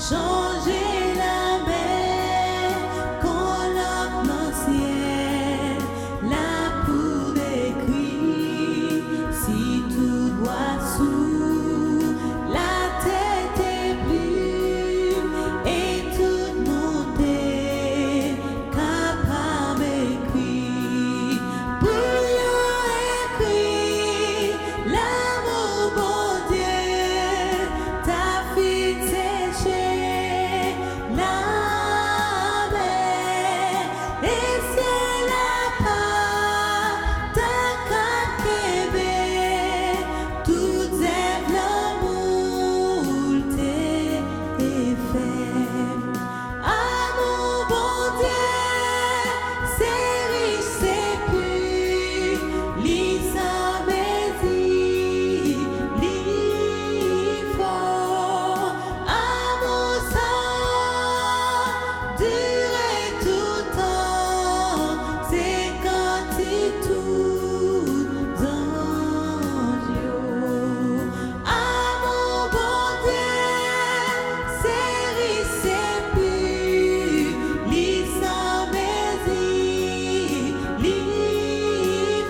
changer la mer, qu'on l'offre dans le ciel, la poule écrit, si tout doit sous la tête est plume et tout monter capable écrit, bouillon écrit, l'amour bon Dieu, ta fille séchée, la mer, et c'est la part, ta caquébé, tout est l'amour t'est fait. Amour bon Dieu, c'est riche, c'est pur, li sans baiser, li fort. Amour sans durer tout temps, c'est quand il tout dans Dieu. Amour bon Dieu, c'est riche, c'est pur, li sans baiser, li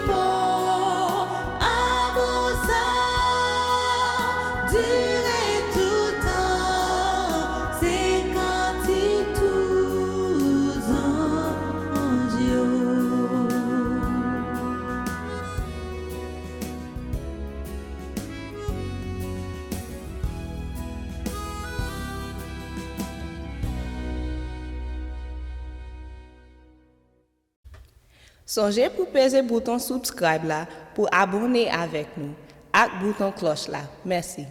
fort. Amour sans durer tout temps, c'est quand il tout en Dieu. Songez pour peser bouton subscribe là pour abonner avec nous. Ak bouton cloche là. Merci.